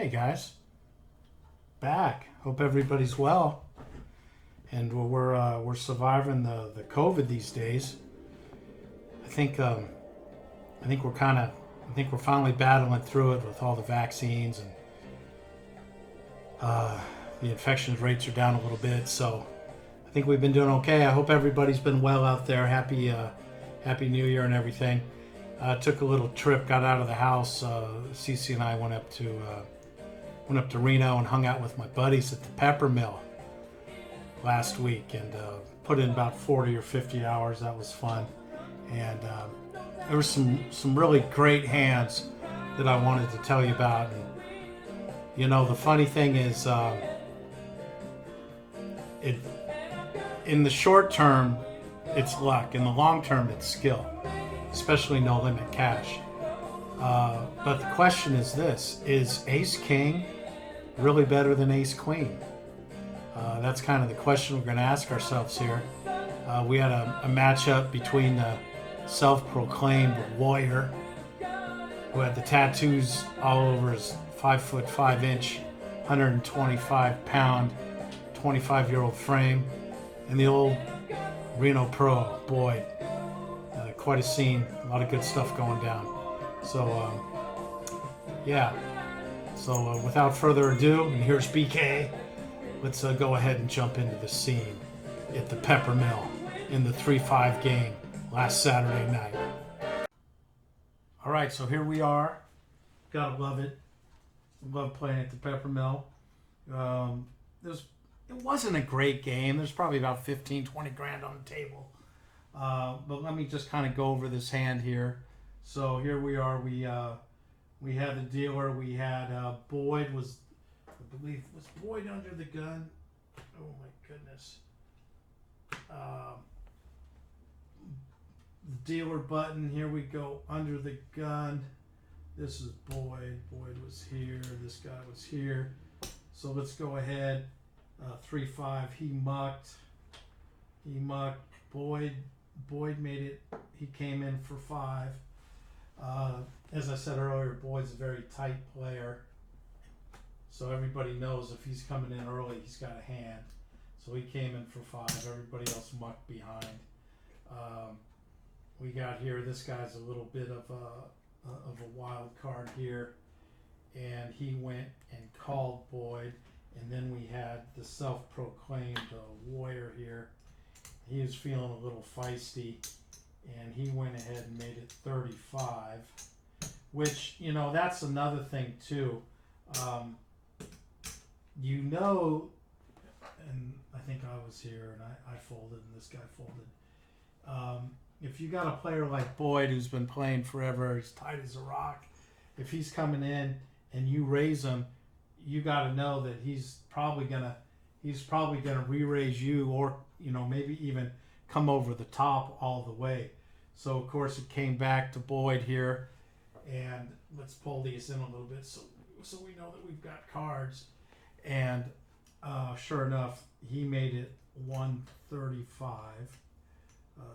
Hey guys, back. Hope everybody's well, and we're surviving the COVID these days. I think I think we're finally battling through it with all the vaccines, and the infection rates are down a little bit. So I think we've been doing okay. I hope everybody's been well out there. Happy New Year and everything. Took a little trip, got out of the house. Cece and I went up to Reno and hung out with my buddies at the pepper mill last week, and put in about 40 or 50 hours. That was fun, and there were some really great hands that I wanted to tell you about. And the funny thing is, it in the short term it's luck, in the long term it's skill, especially no limit cash. But the question is this: is Ace King really better than Ace Queen? That's kind of the question we're going to ask ourselves here. We had a matchup between the self-proclaimed warrior, who had the tattoos all over his 5'5" 125-pound, 25-year-old frame, and the old Reno Pro Boyd. Quite a scene, a lot of good stuff going down. So, yeah. So without further ado, and here's BK, let's go ahead and jump into the scene at the Pepper Mill in the 3-5 game last Saturday night. All right, so here we are. Gotta love it. Love playing at the Pepper Mill. It wasn't a great game. There's probably about 15, 20 grand on the table. But let me just kind of go over this hand here. So here we are. We had the dealer. We had Boyd was, I believe, was Boyd under the gun? Oh my goodness. The dealer button. Here we go, under the gun. This is Boyd. Boyd was here. This guy was here. So let's go ahead. 3-5. He mucked. Boyd made it. He came in for 5. As I said earlier, Boyd's a very tight player. So everybody knows if he's coming in early, he's got a hand. So he came in for 5. Everybody else mucked behind. We got here, this guy's a little bit of a wild card here. And he went and called Boyd. And then we had the self-proclaimed warrior here. He was feeling a little feisty, and he went ahead and made it 35, which, that's another thing too. And I think I was here, and I folded, and this guy folded. If you got a player like Boyd who's been playing forever, he's tight as a rock, if he's coming in and you raise him, you got to know that he's probably gonna re-raise you, or maybe even come over the top all the way. So of course it came back to Boyd here, and let's pull these in a little bit so we know that we've got cards. And sure enough, he made it 135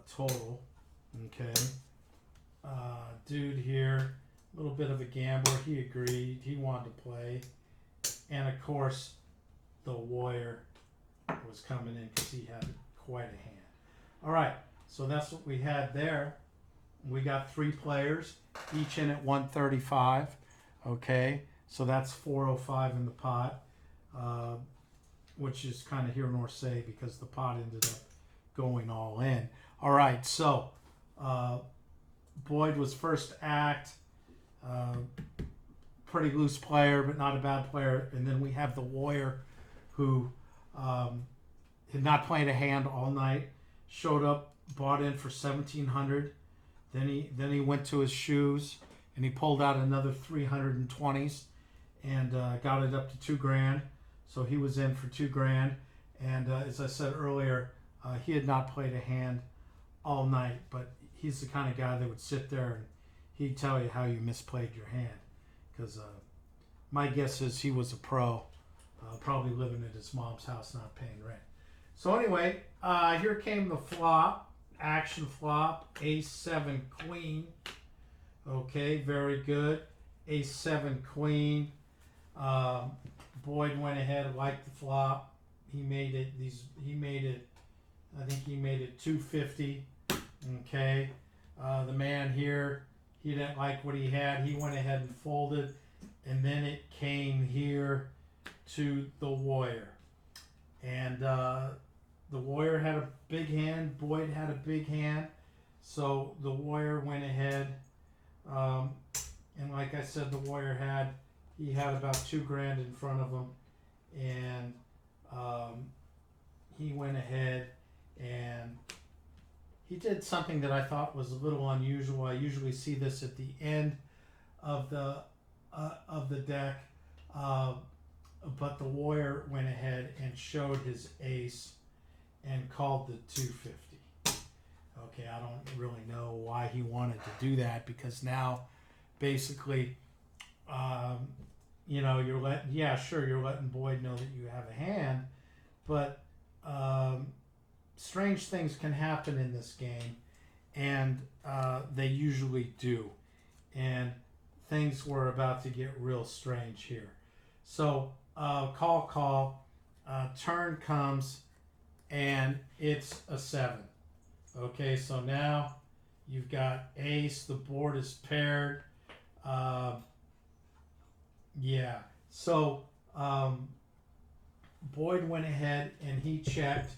total. Okay, dude here, a little bit of a gambler. He agreed. He wanted to play. And of course, the warrior was coming in because he had quite a hand. All right, so that's what we had there. We got 3 players, each in at 135. Okay, so that's 405 in the pot, which is kind of here nor say because the pot ended up going all in. All right, so Boyd was first act. Pretty loose player, but not a bad player. And then we have the warrior, who had not played a hand all night, showed up, bought in for 1,700. Then he went to his shoes and he pulled out another 320s and got it up to 2 grand. So he was in for 2 grand. And as I said earlier, he had not played a hand all night, but he's the kind of guy that would sit there and he'd tell you how you misplayed your hand. Because my guess is he was a pro, probably living at his mom's house, not paying rent. So anyway, here came the flop, action flop, Ace-7 Queen. Okay, very good. Ace-7 Queen. Boyd went ahead, liked the flop. He made it. I think he made it 250. Okay. The man here, he didn't like what he had. He went ahead and folded, and then it came here to the warrior, and the warrior had a big hand. Boyd had a big hand, so the warrior went ahead, and like I said, the warrior had about $2,000 in front of him, and he went ahead and he did something that I thought was a little unusual. I usually see this at the end of the deck, but the warrior went ahead and showed his ace and called the 250. Okay, I don't really know why he wanted to do that, because now basically, you're letting Boyd know that you have a hand, but strange things can happen in this game, and they usually do, and things were about to get real strange here. So call, turn comes, and it's a 7. Okay, so now you've got ace, the board is paired. So Boyd went ahead and he checked,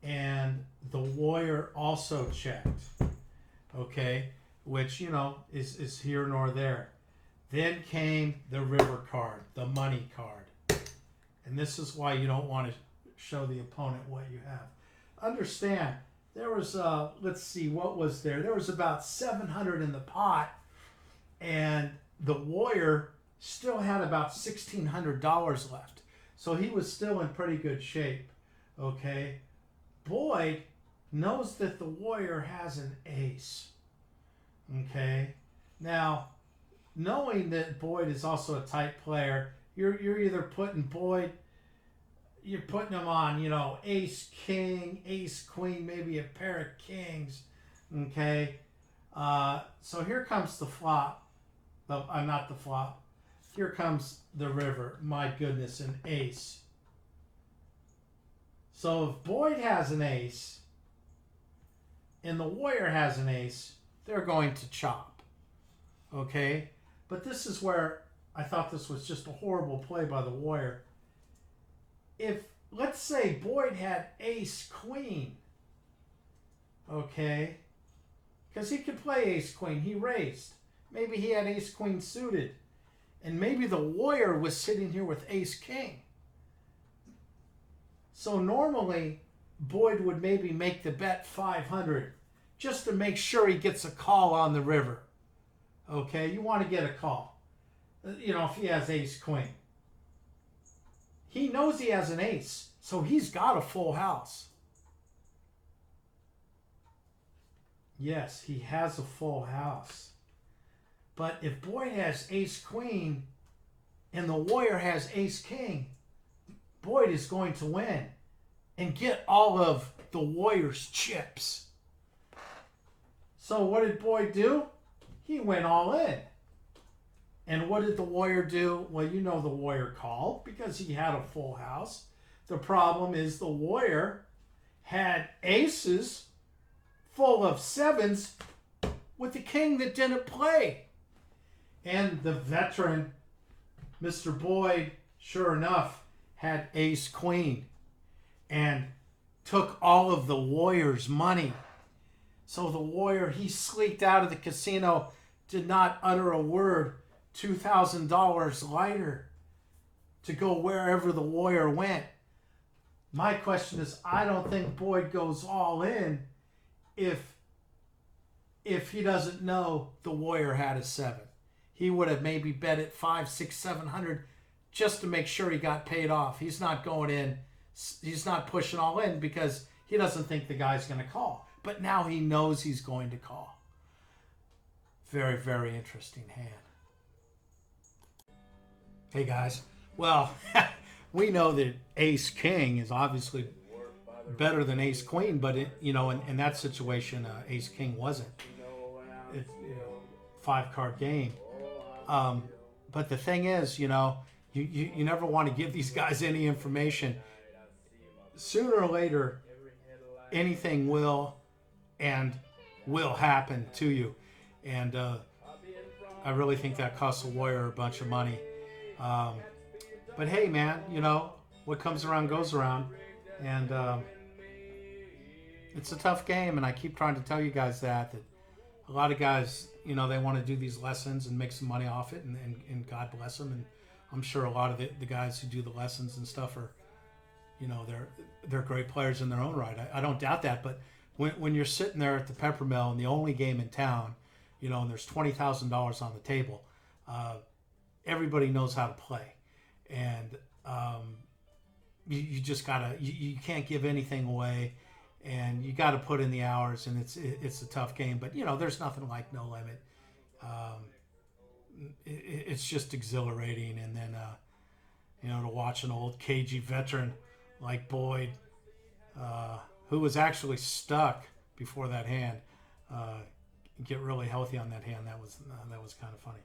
and the warrior also checked. Okay, which is here nor there. Then came the river card, the money card, and this is why you don't want to show the opponent what you have. Understand, there was let's see, what was there? There was about 700 in the pot, and the warrior still had about $1,600 left. So he was still in pretty good shape. Okay. Boyd knows that the warrior has an ace. Okay. Now, knowing that Boyd is also a tight player, you're either putting Boyd, you're putting him on, ace, king, ace, queen, maybe a pair of kings. Okay. So here comes the flop. Not the flop. Here comes the river. My goodness, an ace. So if Boyd has an ace and the warrior has an ace, they're going to chop. Okay? But this is where I thought this was just a horrible play by the warrior. If, let's say, Boyd had ace queen, okay? Because he could play ace queen. He raised. Maybe he had ace queen suited. And maybe the warrior was sitting here with ace king. So normally, Boyd would maybe make the bet 500 just to make sure he gets a call on the river. Okay, you want to get a call. If he has ace queen. He knows he has an ace, so he's got a full house. Yes, he has a full house. But if Boyd has ace queen and the warrior has ace king, Boyd is going to win and get all of the warrior's chips. So what did Boyd do? He went all in. And what did the warrior do? Well, the warrior called because he had a full house. The problem is the warrior had aces full of 7s with the king that didn't play. And the veteran, Mr. Boyd, sure enough, had ace queen and took all of the warrior's money. So the warrior, he sleeked out of the casino, did not utter a word, $2,000 lighter to go wherever the warrior went. My question is, I don't think Boyd goes all in if he doesn't know the warrior had a 7. He would have maybe bet it 500, 600, 700 just to make sure he got paid off. He's not going in. He's not pushing all in because he doesn't think the guy's going to call. But now he knows he's going to call. Very, very interesting hand. Hey guys. Well, we know that ace king is obviously better than ace queen, but in that situation, ace king wasn't. It's 5-card game. But the thing is, You never want to give these guys any information. Sooner or later, anything will happen to you. And I really think that costs a lawyer a bunch of money. But hey, man, what comes around goes around. And it's a tough game. And I keep trying to tell you guys that a lot of guys, they want to do these lessons and make some money off it. And God bless them. And I'm sure a lot of the guys who do the lessons and stuff are, they're great players in their own right. I don't doubt that. But when you're sitting there at the Peppermill and the only game in town, and there's $20,000 on the table, everybody knows how to play, and you just gotta you can't give anything away, and you got to put in the hours, and it's a tough game. But there's nothing like No Limit. It's just exhilarating, and then to watch an old cagey veteran like Boyd, who was actually stuck before that hand, get really healthy on that hand. That was kind of funny.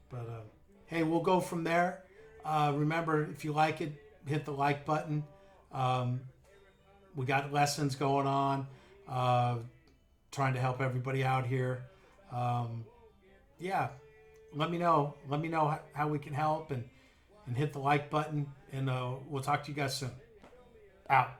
But hey, we'll go from there. Remember, if you like it, hit the like button. We got lessons going on, trying to help everybody out here. Yeah, let me know. Let me know how we can help, and hit the like button, and we'll talk to you guys soon. Out.